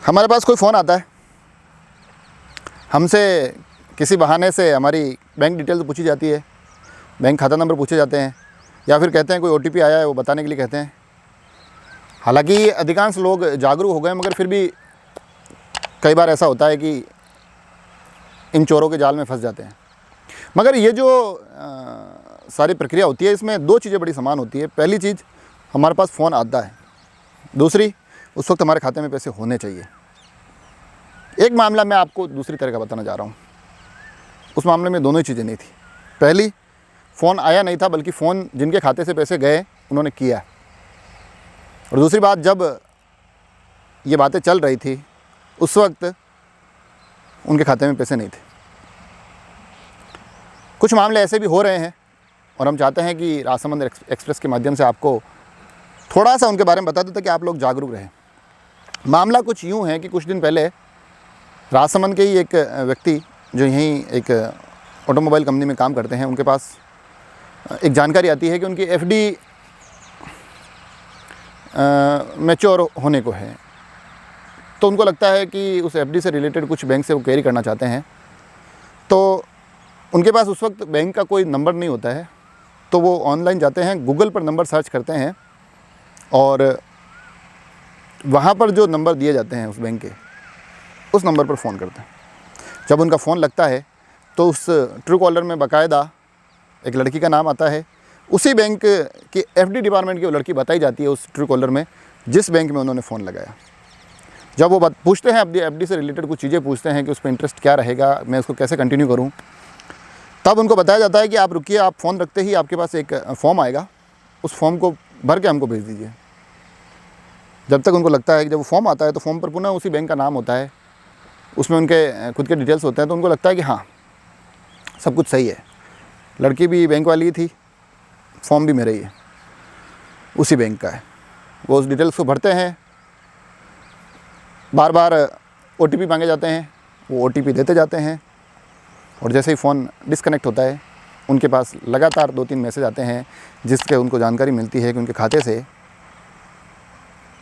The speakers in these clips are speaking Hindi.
हमारे पास कोई फ़ोन आता है, हमसे किसी बहाने से हमारी बैंक डिटेल पूछी जाती है, बैंक खाता नंबर पूछे जाते हैं, या फिर कहते हैं कोई OTP आया है वो बताने के लिए कहते हैं। हालांकि अधिकांश लोग जागरूक हो गए, मगर फिर भी कई बार ऐसा होता है कि इन चोरों के जाल में फंस जाते हैं। मगर ये जो सारी प्रक्रिया होती है, इसमें दो चीज़ें बड़ी समान होती है। पहली चीज़, हमारे पास फ़ोन आता है। दूसरी, उस वक्त हमारे खाते में पैसे होने चाहिए। एक मामला मैं आपको दूसरी तरह का बताना जा रहा हूँ। उस मामले में दोनों ही चीज़ें नहीं थी। पहली, फ़ोन आया नहीं था, बल्कि फ़ोन जिनके खाते से पैसे गए उन्होंने किया। और दूसरी बात, जब ये बातें चल रही थी उस वक्त उनके खाते में पैसे नहीं थे। कुछ मामले ऐसे भी हो रहे हैं और हम चाहते हैं कि राजसमंद एक्सप्रेस के माध्यम से आपको थोड़ा सा उनके बारे में बता दें ताकि आप लोग जागरूक रहें। मामला कुछ यूँ है कि कुछ दिन पहले राजसमंद के ही एक व्यक्ति जो यहीं एक ऑटोमोबाइल कंपनी में काम करते हैं, उनके पास एक जानकारी आती है कि उनकी FD मैच्योर होने को है। तो उनको लगता है कि उस FD से रिलेटेड कुछ बैंक से वो क्वेरी करना चाहते हैं। तो उनके पास उस वक्त बैंक का कोई नंबर नहीं होता है, तो वो ऑनलाइन जाते हैं, गूगल पर नंबर सर्च करते हैं और वहाँ पर जो नंबर दिए जाते हैं उस बैंक के, उस नंबर पर फ़ोन करते हैं। जब उनका फ़ोन लगता है तो उस ट्रू कॉलर में बाकायदा एक लड़की का नाम आता है। उसी बैंक की FD डिपार्टमेंट की वो लड़की बताई जाती है उस ट्रू कॉलर में, जिस बैंक में उन्होंने फ़ोन लगाया। जब वो पूछते हैं FD से रिलेटेड कुछ चीज़ें पूछते हैं कि उस पर इंटरेस्ट क्या रहेगा, मैं उसको कैसे कंटिन्यू करूं, तब उनको बताया जाता है कि आप रुकिए, आप फ़ोन रखते ही आपके पास एक फॉर्म आएगा, उस फॉर्म को भर के हमको भेज दीजिए। जब तक उनको लगता है कि जब वो फॉर्म आता है तो फॉर्म पर पुनः उसी बैंक का नाम होता है, उसमें उनके खुद के डिटेल्स होते हैं। तो उनको लगता है कि हाँ, सब कुछ सही है, लड़की भी बैंक वाली ही थी, फॉर्म भी मेरा ही है, उसी बैंक का है। वो उस डिटेल्स को भरते हैं, बार बार OTP मांगे जाते हैं, वो OTP देते जाते हैं, और जैसे ही फ़ोन डिस्कनेक्ट होता है उनके पास लगातार 2-3 मैसेज आते हैं जिससे उनको जानकारी मिलती है कि उनके खाते से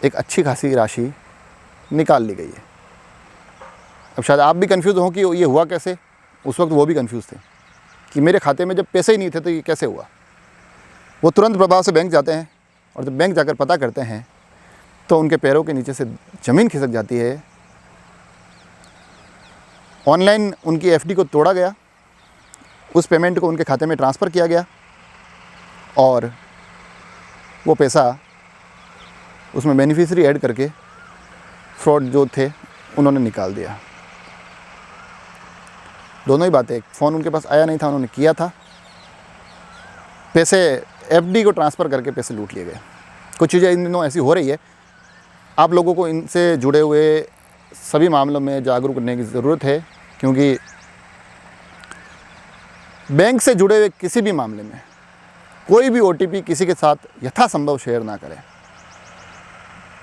एक अच्छी खासी राशि निकाल ली गई है। अब शायद आप भी कंफ्यूज हो कि ये हुआ कैसे। उस वक्त वो भी कंफ्यूज थे कि मेरे खाते में जब पैसे ही नहीं थे तो ये कैसे हुआ। वो तुरंत प्रभाव से बैंक जाते हैं, और जब बैंक जाकर पता करते हैं तो उनके पैरों के नीचे से ज़मीन खिसक जाती है। ऑनलाइन उनकी FD को तोड़ा गया, उस पेमेंट को उनके खाते में ट्रांसफ़र किया गया, और वो पैसा उसमें बेनिफिशियरी ऐड करके फ्रॉड जो थे उन्होंने निकाल दिया। दोनों ही बातें, फ़ोन उनके पास आया नहीं था, उन्होंने किया था, पैसे FD को ट्रांसफ़र करके पैसे लूट लिए गए। कुछ चीज़ें इन दिनों ऐसी हो रही है। आप लोगों को इनसे जुड़े हुए सभी मामलों में जागरूक करने की ज़रूरत है, क्योंकि बैंक से जुड़े हुए किसी भी मामले में कोई भी OTP किसी के साथ यथासंभव शेयर ना करें।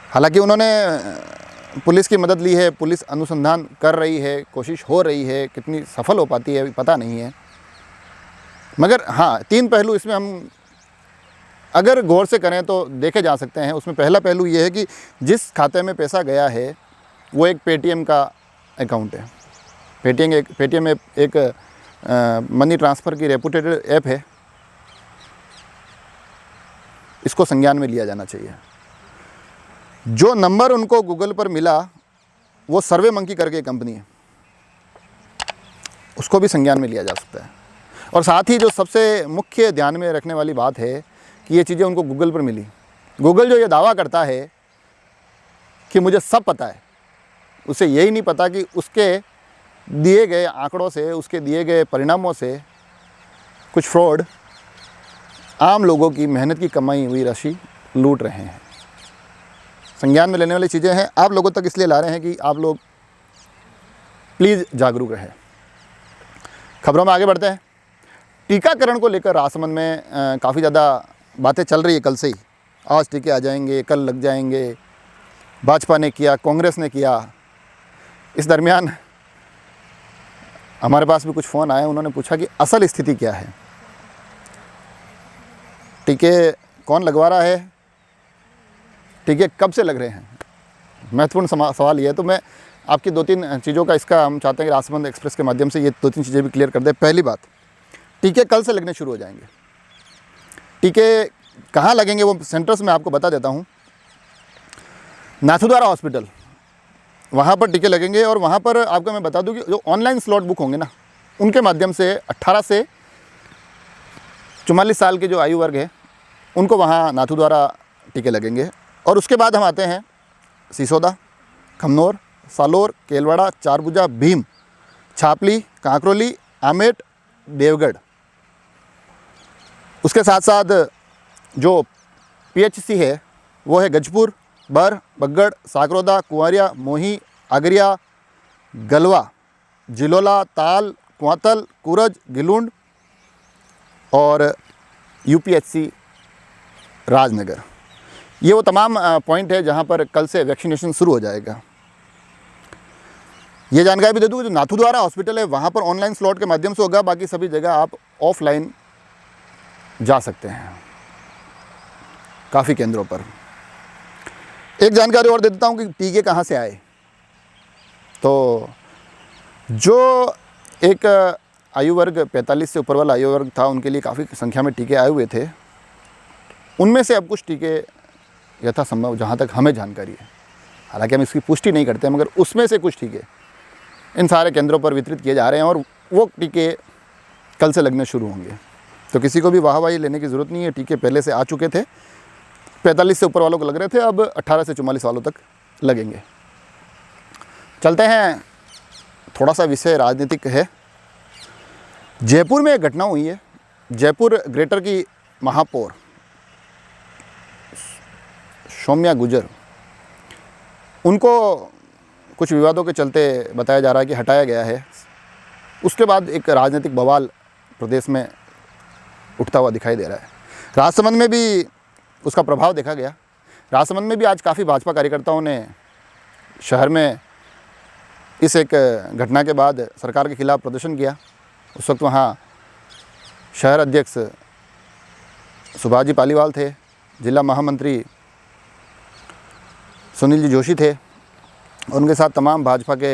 हालांकि उन्होंने पुलिस की मदद ली है, पुलिस अनुसंधान कर रही है, कोशिश हो रही है, कितनी सफल हो पाती है पता नहीं है। मगर हाँ, 3 पहलू इसमें हम अगर गौर से करें तो देखे जा सकते हैं। उसमें पहला पहलू ये है कि जिस खाते में पैसा गया है वो एक पेटीएम का अकाउंट है। पेटीएम एक मनी ट्रांसफ़र की रेपुटेड ऐप है, इसको संज्ञान में लिया जाना चाहिए। जो नंबर उनको गूगल पर मिला वो सर्वे मंकी करके कंपनी है, उसको भी संज्ञान में लिया जा सकता है। और साथ ही जो सबसे मुख्य ध्यान में रखने वाली बात है कि ये चीज़ें उनको गूगल पर मिली। गूगल जो ये दावा करता है कि मुझे सब पता है, उसे यही नहीं पता कि उसके दिए गए आंकड़ों से, उसके दिए गए परिणामों से कुछ फ्रॉड आम लोगों की मेहनत की कमाई हुई राशि लूट रहे हैं। संज्ञान में लेने वाली चीज़ें हैं, आप लोगों तक इसलिए ला रहे हैं कि आप लोग प्लीज़ जागरूक रहें। खबरों में आगे बढ़ते हैं। टीकाकरण को लेकर राजसमंद में काफ़ी ज़्यादा बातें चल रही है कल से ही। आज टीके आ जाएंगे, कल लग जाएंगे, भाजपा ने किया, कांग्रेस ने किया। इस दरमियान हमारे पास भी कुछ फ़ोन आए, उन्होंने पूछा कि असल स्थिति क्या है, टीके कौन लगवा रहा है, टीके कब से लग रहे हैं। महत्वपूर्ण सवाल ये है। तो मैं आपकी 2-3 चीज़ों का इसका हम चाहते हैं कि राजसमंद एक्सप्रेस के माध्यम से ये 2-3 चीज़ें भी क्लियर कर दें। पहली बात, टीके कल से लगने शुरू हो जाएंगे। टीके कहाँ लगेंगे वो सेंटर्स मैं आपको बता देता हूँ। नाथद्वारा हॉस्पिटल, वहाँ पर टीके लगेंगे। और वहाँ पर आपको मैं बता दूँ कि जो ऑनलाइन स्लॉट बुक होंगे ना, उनके माध्यम से 18 से 44 साल के जो आयु वर्ग है उनको वहाँ नाथद्वारा टीके लगेंगे। और उसके बाद हम आते हैं सिसोदा, खमनोर, सालोर, केलवाड़ा, चारभुजा, भीम, छापली, कांकरोली, आमेट, देवगढ़। उसके साथ साथ जो पीएचसी है वो है गजपुर, बर, बगड़, साकरोदा, कुंवरिया, मोही, आगरिया, गलवा, जिलोला, ताल, कुआतल, कुरज, गिलुंड और यूपीएचसी राजनगर। ये वो तमाम पॉइंट है जहाँ पर कल से वैक्सीनेशन शुरू हो जाएगा। ये जानकारी भी दे दूँ, जो नाथद्वारा हॉस्पिटल है वहाँ पर ऑनलाइन स्लॉट के माध्यम से होगा, बाकी सभी जगह आप ऑफलाइन जा सकते हैं काफ़ी केंद्रों पर। एक जानकारी और दे देता हूँ कि टीके कहाँ से आए। तो जो एक आयु वर्ग 45 से ऊपर वाला आयु वर्ग था, उनके लिए काफ़ी संख्या में टीके आए हुए थे। उनमें से अब कुछ टीके यथासंभव, जहाँ तक हमें जानकारी है, हालांकि हम इसकी पुष्टि नहीं करते, मगर उसमें से कुछ टीके इन सारे केंद्रों पर वितरित किए जा रहे हैं और वो टीके कल से लगने शुरू होंगे। तो किसी को भी वाहवाही लेने की ज़रूरत नहीं है। टीके पहले से आ चुके थे, 45 से ऊपर वालों को लग रहे थे, अब 18 से 44 वालों तक लगेंगे। चलते हैं, थोड़ा सा विषय राजनीतिक है। जयपुर में एक घटना हुई है। जयपुर ग्रेटर की महापौर सौम्या गुर्जर, उनको कुछ विवादों के चलते बताया जा रहा है कि हटाया गया है। उसके बाद एक राजनीतिक बवाल प्रदेश में उठता हुआ दिखाई दे रहा है। राजसमंद में भी उसका प्रभाव देखा गया। राजसमंद में भी आज काफ़ी भाजपा कार्यकर्ताओं ने शहर में इस एक घटना के बाद सरकार के खिलाफ प्रदर्शन किया। उस वक्त वहाँ शहर अध्यक्ष सुभाष जी पालीवाल थे, जिला महामंत्री सुनील जी जोशी थे और उनके साथ तमाम भाजपा के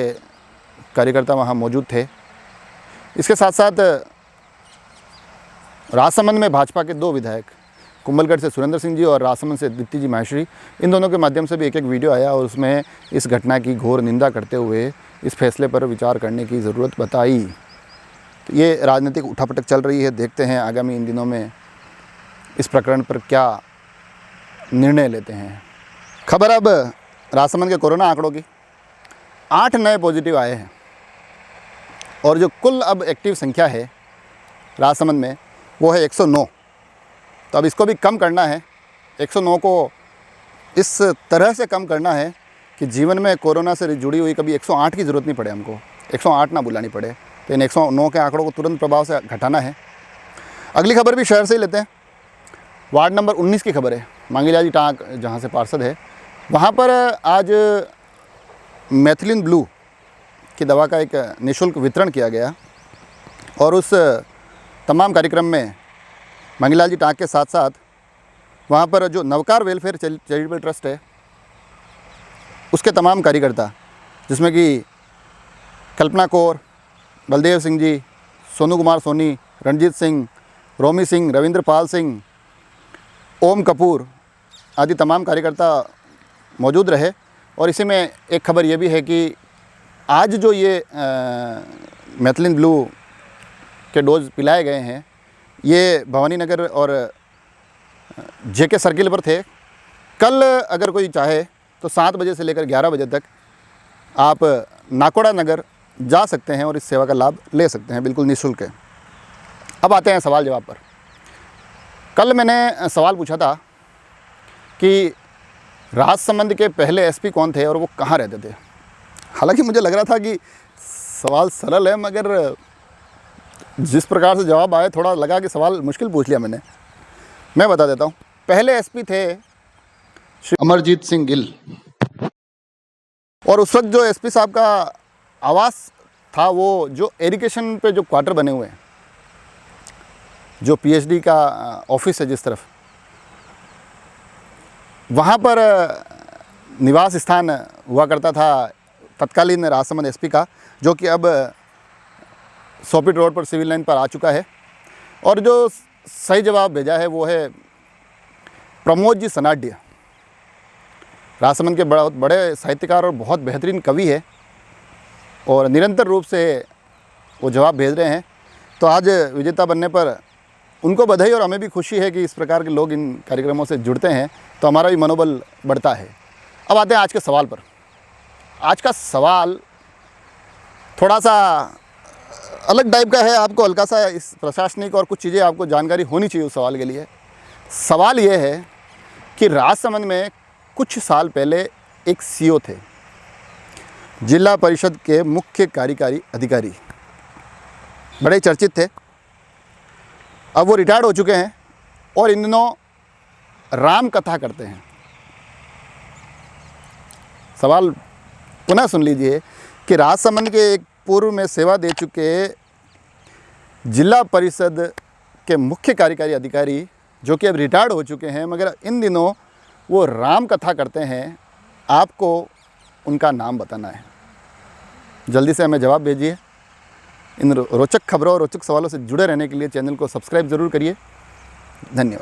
कार्यकर्ता वहाँ मौजूद थे। इसके साथ साथ राजसमंद में भाजपा के 2 विधायक, कुंभलगढ़ से सुरेंद्र सिंह जी और राजसमंद से दीप्ति जी माहेश्वरी, इन दोनों के माध्यम से भी एक वीडियो आया और उसमें इस घटना की घोर निंदा करते हुए इस फैसले पर विचार करने की ज़रूरत बताई। तो ये राजनीतिक उठापटक चल रही है। देखते हैं आगामी इन दिनों में इस प्रकरण पर क्या निर्णय लेते हैं। खबर अब राजसमंद के कोरोना आंकड़ों की। 8 नए पॉजिटिव आए हैं और जो कुल अब एक्टिव संख्या है राजसमंद में वो है 109। तो अब इसको भी कम करना है। 109 को इस तरह से कम करना है कि जीवन में कोरोना से जुड़ी हुई कभी 108 की ज़रूरत नहीं पड़े, हमको 108 ना बुलानी पड़े। तो इन 109 के आंकड़ों को तुरंत प्रभाव से घटाना है। अगली खबर भी शहर से ही लेते हैं। वार्ड नंबर 19 की खबर है। मांगीलाल जी टाँक जहाँ से पार्षद है, वहाँ पर आज मैथिलीन ब्लू की दवा का एक निःशुल्क वितरण किया गया और उस तमाम कार्यक्रम में मांगीलाल जी टाँक के साथ साथ वहाँ पर जो नवकार वेलफेयर चैरिटेबल ट्रस्ट है उसके तमाम कार्यकर्ता, जिसमें कि कल्पना कौर, बलदेव सिंह जी, सोनू कुमार सोनी, रणजीत सिंह, रोमी सिंह, रविंद्र पाल सिंह, ओम कपूर आदि तमाम कार्यकर्ता मौजूद रहे। और इसी में एक खबर ये भी है कि आज जो ये मैथिलीन ब्लू के डोज पिलाए गए हैं, ये भवानी नगर और जेके सर्किल पर थे। कल अगर कोई चाहे तो 7 बजे से लेकर 11 बजे तक आप नाकोड़ा नगर जा सकते हैं और इस सेवा का लाभ ले सकते हैं, बिल्कुल निःशुल्क है। अब आते हैं सवाल जवाब पर। कल मैंने सवाल पूछा था कि राजसमंद के पहले एसपी कौन थे और वो कहाँ रहते थे। हालांकि मुझे लग रहा था कि सवाल सरल है, मगर जिस प्रकार से जवाब आए थोड़ा लगा कि सवाल मुश्किल पूछ लिया मैंने। मैं बता देता हूँ। पहले एसपी थे श्री अमरजीत सिंह गिल और उस वक्त जो एसपी साहब का आवास था वो जो एरिगेशन पे जो क्वार्टर बने हुए हैं, जो पीएचडी का ऑफिस है जिस तरफ, वहाँ पर निवास स्थान हुआ करता था तत्कालीन राजसमंद एसपी का, जो कि अब सोपिट रोड पर सिविल लाइन पर आ चुका है। और जो सही जवाब भेजा है वो है प्रमोद जी सनाड्य। राजसमंद के बहुत बड़े साहित्यकार और बहुत बेहतरीन कवि है और निरंतर रूप से वो जवाब भेज रहे हैं। तो आज विजेता बनने पर उनको बधाई और हमें भी खुशी है कि इस प्रकार के लोग इन कार्यक्रमों से जुड़ते हैं, तो हमारा भी मनोबल बढ़ता है। अब आते हैं आज के सवाल पर। आज का सवाल थोड़ा सा अलग टाइप का है, आपको हल्का सा इस प्रशासनिक और कुछ चीज़ें आपको जानकारी होनी चाहिए उस सवाल के लिए। सवाल ये है कि राजसमंद में कुछ साल पहले एक सीओ थे, जिला परिषद के मुख्य कार्यकारी अधिकारी, बड़े चर्चित थे। अब वो रिटायर्ड हो चुके हैं और इन दिनों राम कथा करते हैं। सवाल पुनः सुन लीजिए कि राजसमंद के एक पूर्व में सेवा दे चुके जिला परिषद के मुख्य कार्यकारी अधिकारी, जो कि अब रिटायर्ड हो चुके हैं, मगर इन दिनों वो राम कथा करते हैं। आपको उनका नाम बताना है। जल्दी से हमें जवाब भेजिए। इन रोचक खबरों और रोचक सवालों से जुड़े रहने के लिए चैनल को सब्सक्राइब ज़रूर करिए। धन्यवाद।